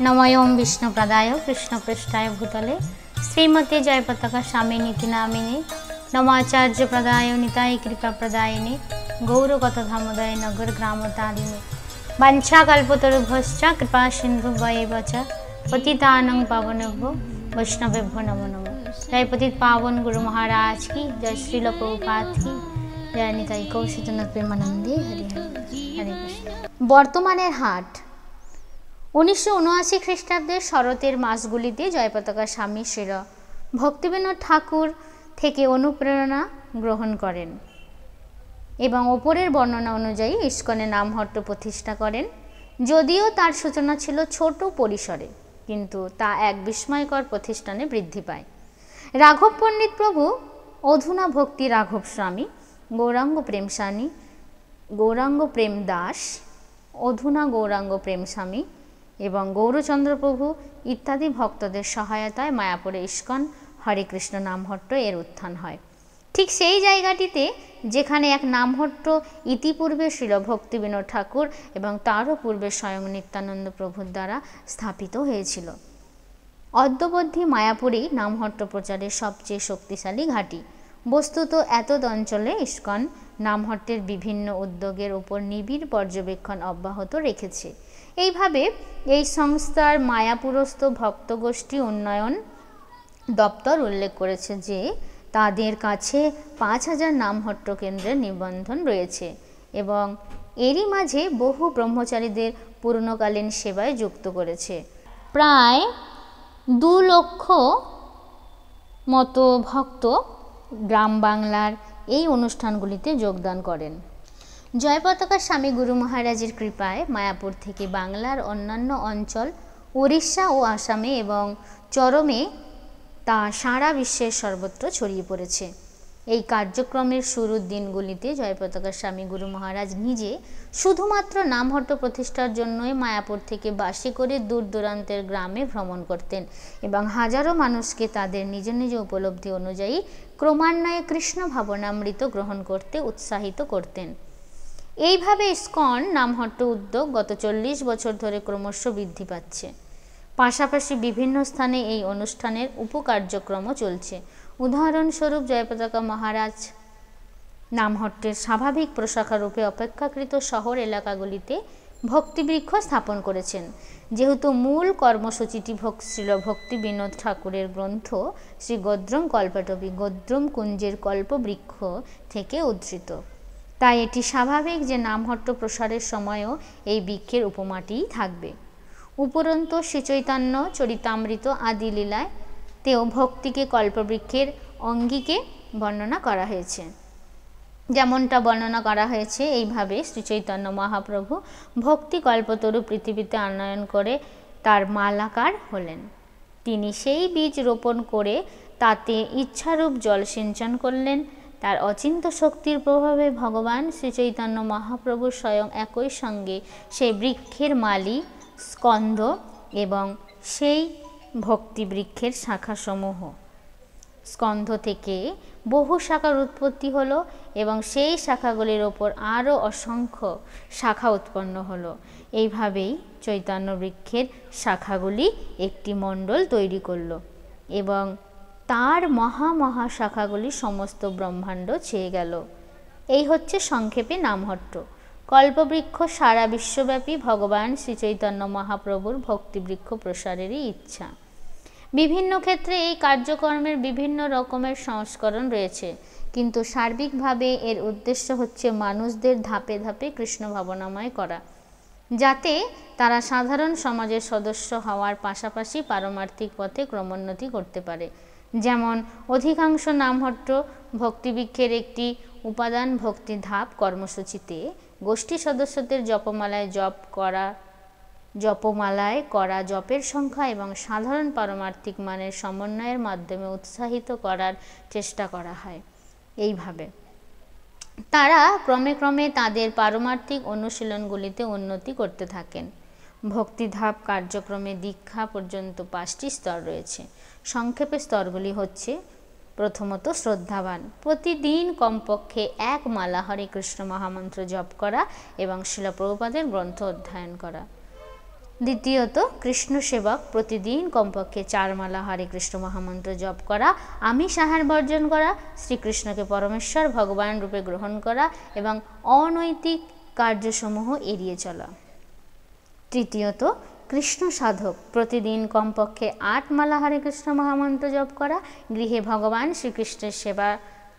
नमों विष्णुप्रदाय कृष्णपृष्ठाय भूतले श्रीमते जयपताका स्वामिनीति नामिने नमाचार्य प्रदाय निताय कृपा प्रदायिने गौरकथामोदय नगर ग्रामतारिणे वाञ्छाकल्पतरुभ्यश्च कृपा सिन्धुभ्येव च पतितानां पावनेभ्यो वैष्णवेभ्यो नमो नमः। जय पतित पावन गुरु महाराज की जय, श्रील प्रभुपाद की जय, निताई कौशिक प्रेमानंदे हरि हरि कृष्ण। बर्तमानेर हाट 1979 খ্রিস্টাব্দের শরতের মাসগুলিতে জয়পতাকা স্বামী শ্রীল ভক্তিবিনোদ ঠাকুর থেকে অনুপ্রেরণা গ্রহণ করেন এবং ওপরের বর্ণনা অনুযায়ী ইস্কনে নামহট্ট প্রতিষ্ঠা করেন। যদিও তার সূচনা ছিল ছোট পরিসরে, কিন্তু তা এক বিস্ময়কর প্রতিষ্ঠানে বৃদ্ধি পায়। রাঘব পণ্ডিত প্রভু, অধুনা ভক্তি রাঘব স্বামী, গৌরাঙ্গ প্রেম স্বামী, গৌরাঙ্গ প্রেম দাস, অধুনা গৌরাঙ্গ প্রেম স্বামী এবং গৌরচন্দ্র প্রভু ইত্যাদি ভক্তদের সহায়তায় মায়াপুরে ইস্কন হরে কৃষ্ণ নামহট্ট এর উত্থান হয়। ঠিক সেই জায়গাটিতে যেখানে এক নামহট্ট ইতিপূর্বে শ্রীল ভক্তিবিনোদ ঠাকুর এবং তারও পূর্বে স্বয়ং নিত্যানন্দ প্রভুর দ্বারা স্থাপিত হয়েছিল। অদ্যাবধি মায়াপুরেই নামহট্ট প্রচারের সবচেয়ে শক্তিশালী ঘাঁটি। বস্তুত এতদ অঞ্চলে ইস্কন নামহট্টের বিভিন্ন উদ্যোগের উপর নিবিড় পর্যবেক্ষণ অব্যাহত রেখেছে। এইভাবে এই সংস্থার মায়াপুরস্থ ভক্তগোষ্ঠী উন্নয়ন দপ্তর উল্লেখ করেছে যে তাদের কাছে 5000 নামহট্ট কেন্দ্রের নিবন্ধন রয়েছে এবং এরই মাঝে বহু ব্রহ্মচারীদের পূর্ণকালীন সেবায় যুক্ত করেছে। প্রায় 2 লক্ষ মতো ভক্ত গ্রাম বাংলার এই অনুষ্ঠানগুলিতে যোগদান করেন। জয়পতাকা স্বামী গুরু মহারাজের কৃপায় মায়াপুর থেকে বাংলার অন্যান্য অঞ্চল, উড়িষ্যা ও আসামে এবং চরমে তা সারা বিশ্বের সর্বত্র ছড়িয়ে পড়েছে। এই কার্যক্রমের শুরুর দিনগুলিতে জয়পতাকা স্বামী গুরু মহারাজ নিজে শুধুমাত্র নামহট্ট প্রতিষ্ঠার জন্যই মায়াপুর থেকে বাসে করে দূর দূরান্তের গ্রামে ভ্রমণ করতেন এবং হাজারো মানুষকে তাদের নিজ নিজ উপলব্ধি অনুযায়ী ক্রমান্বয়ে কৃষ্ণ ভাবনামৃত গ্রহণ করতে উৎসাহিত করতেন। এইভাবে ইস্কন নামহট্ট উদ্যোগ গত 40 বছর ধরে ক্রমশ বৃদ্ধি পাচ্ছে। পাশাপাশি বিভিন্ন স্থানে এই অনুষ্ঠানের উপকার্যক্রমও চলছে। উদাহরণস্বরূপ জয়পতাকা মহারাজ নামহট্টের স্বাভাবিক প্রশাখা রূপে অপেক্ষাকৃত শহর এলাকাগুলিতে ভক্তিবৃক্ষ স্থাপন করেছেন। যেহেতু মূল কর্মসূচিটি শ্রীল ভক্তিবিনোদ ঠাকুরের গ্রন্থ শ্রী গদ্রম কল্পটবী গদ্রম কুঞ্জের কল্পবৃক্ষ থেকে উদ্ধৃত, তাই এটি স্বাভাবিক যে নামহট্ট প্রসারের সময়ও এই বৃক্ষের উপমাটিই থাকবে। উপরন্তু শ্রীচৈতন্য চরিতামৃত আদি লীলায় তেও ভক্তিকে কল্পবৃক্ষের অঙ্গিকে বর্ণনা করা হয়েছে। যেমনটা বর্ণনা করা হয়েছে, এইভাবে শ্রীচৈতন্য মহাপ্রভু ভক্তি কল্পতরু পৃথিবীতে আনয়ন করে তার মালাকার হলেন। তিনি সেই বীজ রোপণ করে তাতে ইচ্ছারূপ জল সিঞ্চন করলেন। তার অচিন্ত শক্তির প্রভাবে ভগবান শ্রীচৈতন্য মহাপ্রভু স্বয়ং একই সঙ্গে সেই বৃক্ষের মালি, স্কন্ধ এবং সেই ভক্তি বৃক্ষের শাখাসমূহ। স্কন্ধ থেকে বহু শাখার উৎপত্তি হলো এবং সেই শাখাগুলির ওপর আরও অসংখ্য শাখা উৎপন্ন হলো। এইভাবেই চৈতন্য বৃক্ষের শাখাগুলি একটি মণ্ডল তৈরি করল এবং তার মহা শাখাগুলি সমস্ত ব্রহ্মাণ্ড ছেয়ে গেল। এই হচ্ছে সংক্ষেপে নামহট্ট। কল্পবৃক্ষ সারা বিশ্বব্যাপী ভগবান শ্রীচৈতন্য মহাপ্রভুর ভক্তিবৃক্ষ প্রসারেরই ইচ্ছা। বিভিন্ন ক্ষেত্রে এই কার্যক্রমের বিভিন্ন রকমের সংস্করণ রয়েছে, কিন্তু সার্বিকভাবে এর উদ্দেশ্য হচ্ছে মানুষদের ধাপে ধাপে কৃষ্ণ ভাবনাময় করা, যাতে তারা সাধারণ সমাজের সদস্য হওয়ার পাশাপাশি পারমার্থিক পথে ক্রমোন্নতি করতে পারে। যেমন অধিকাংশ নামহট্ট ভক্তিবৃক্ষের একটি উপাদান ভক্তি ধাপ কর্মসূচিতে গোষ্ঠী সদস্যদের জপমালায় করা জপের সংখ্যা এবং সাধারণ পারমার্থিক মানের সমন্বয়ের মাধ্যমে উৎসাহিত করার চেষ্টা করা হয়। এইভাবে তারা ক্রমে ক্রমে তাদের পারমার্থিক অনুশীলনগুলিতে উন্নতি করতে থাকেন। ভক্তিধাপ কার্যক্রমে দীক্ষা পর্যন্ত 5টি স্তর রয়েছে। সংক্ষেপে স্তরগুলি হচ্ছে: প্রথমত শ্রদ্ধাবান, প্রতিদিন কমপক্ষে 1 মালা হরে কৃষ্ণ মহামন্ত্র জপ করা এবং শ্রীল প্রভুপাদের গ্রন্থ অধ্যয়ন করা। দ্বিতীয়ত, কৃষ্ণ সেবক প্রতিদিন কমপক্ষে 4 মালা হরে কৃষ্ণ মহামন্ত্র জপ করা, আমিষ আহার বর্জন করা, শ্রীকৃষ্ণকে পরমেশ্বর ভগবান রূপে গ্রহণ করা এবং অনৈতিক কার্যসমূহ এড়িয়ে চলা। তৃতীয়ত, কৃষ্ণ সাধক প্রতিদিন কমপক্ষে 8 মালা হরে কৃষ্ণ মহামন্ত্র জপ করা, গৃহে ভগবান শ্রীকৃষ্ণের সেবা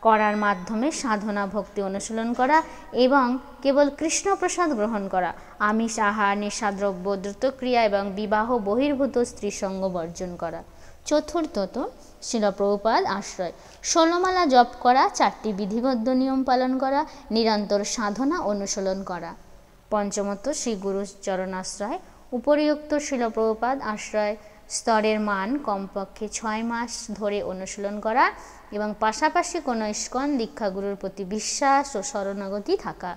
করার মাধ্যমে সাধনা ভক্তি অনুশীলন করা এবং কেবল কৃষ্ণ প্রসাদ গ্রহণ করা, আমিষ আহার, নেশাদ্রব্য, দ্রুতক্রিয়া এবং বিবাহ বহির্ভূত স্ত্রী সঙ্গ বর্জন করা। চতুর্থত, শিল প্রভুপাদ আশ্রয় 16 মালা জপ করা, 4টি বিধিবদ্ধ নিয়ম পালন করা, নিরন্তর সাধনা অনুশীলন করা। পঞ্চমত, শ্রী গুরু চরণাশ্রয় উপরিউক্ত শিল প্রভুপাদ আশ্রয় স্তরের মান কমপক্ষে 6 মাস ধরে অনুশীলন করা এবং পাশাপাশি কোনো ইস্কন দীক্ষাগুরুর প্রতি বিশ্বাস ও শরণাগতি থাকা।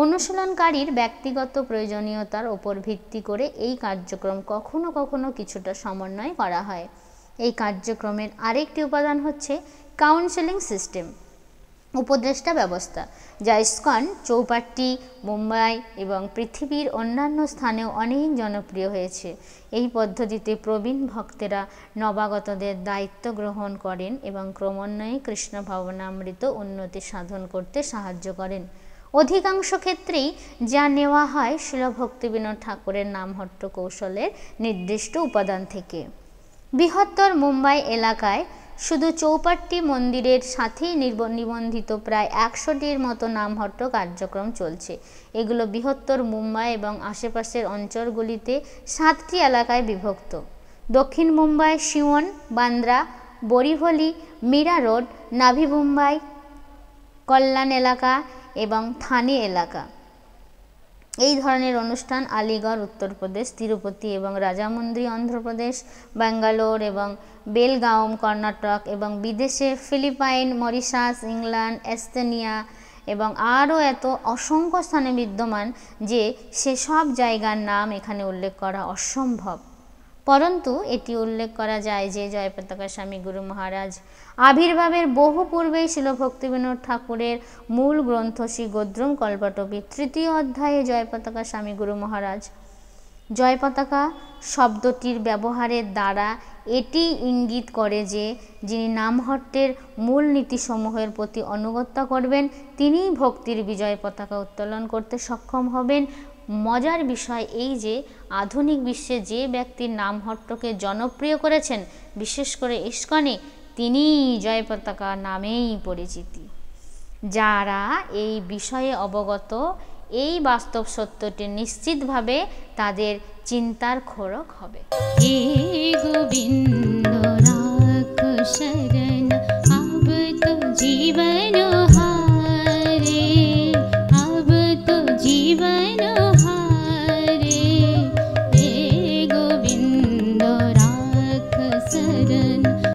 অনুশীলনকারীর ব্যক্তিগত প্রয়োজনীয়তার উপর ভিত্তি করে এই কার্যক্রম কখনো কখনো কিছুটা সমন্বয় করা হয়। এই কার্যক্রমের আরেকটি উপাদান হচ্ছে কাউন্সেলিং সিস্টেম, উপদেষ্টা ব্যবস্থা, যা ইস্কন চৌপাট্টি, মুম্বাই এবং পৃথিবীর অন্যান্য স্থানেও অনেক জনপ্রিয় হয়েছে। এই পদ্ধতিতে প্রবীণ ভক্তেরা নবাগতদের দায়িত্ব গ্রহণ করেন এবং ক্রমান্বয়ে কৃষ্ণ ভাবনামৃত উন্নতি সাধন করতে সাহায্য করেন। অধিকাংশ ক্ষেত্রেই যা নেওয়া হয় শিল ভক্তিবিনোদ ঠাকুরের নামহট্ট কৌশলের নির্দিষ্ট উপাদান থেকে। বৃহত্তর মুম্বাই এলাকায় শুধু চৌপাট্টি মন্দিরের সাথেই নিবন্ধিত প্রায় 100টির মতো নামহট্ট কার্যক্রম চলছে। এগুলো বৃহত্তর মুম্বাই এবং আশেপাশের অঞ্চলগুলিতে 7টি এলাকায় বিভক্ত। দক্ষিণ মুম্বাই সিওন, বান্দ্রা, বরিভলি, মীরা রোড, নাভি মুম্বাই, কল্যাণ এলাকা এবং থানে এলাকা। এই ধরনের অনুষ্ঠান আলিগড় উত্তরপ্রদেশ, তিরুপতি এবং রাজামুন্দ্রি অন্ধ্রপ্রদেশ, ব্যাঙ্গালোর এবং বেলগাঁও কর্ণাটক এবং বিদেশে ফিলিপাইন, মরিশাস, ইংল্যান্ড, এস্তোনিয়া এবং আরও এত অসংখ্য স্থানে বিদ্যমান যে সেসব জায়গার নাম এখানে উল্লেখ করা অসম্ভব। পরন্তু এটি উল্লেখ করা যায় যে জয়পতাকা স্বামী গুরু মহারাজ আবির্ভাবের বহু পূর্বেই শিল ভক্তিবিনোদ ঠাকুরের মূল গ্রন্থ শ্রী গোদ্রম কল্পটপি 3য় অধ্যায়ে জয়পতাকা স্বামী গুরু মহারাজ জয়পতাকা শব্দটির ব্যবহারের দ্বারা এটি ইঙ্গিত করে যে যিনি নামহট্টের মূল নীতিসমূহের প্রতি আনুগত্য করবেন তিনিই ভক্তির বিজয় পতাকা উত্তোলন করতে সক্ষম হবেন। মজার বিষয় এই যে আধুনিক বিশ্বে যে ব্যক্তির নামহট্টকে জনপ্রিয় করেছেন, বিশেষ করে ইস্কনে, তিনিই জয় পতাকা নামেই পরিচিতি। যারা এই বিষয়ে অবগত, এই বাস্তব সত্যটি নিশ্চিতভাবে তাদের চিন্তার খোরাক হবে। হে গোবিন্দ।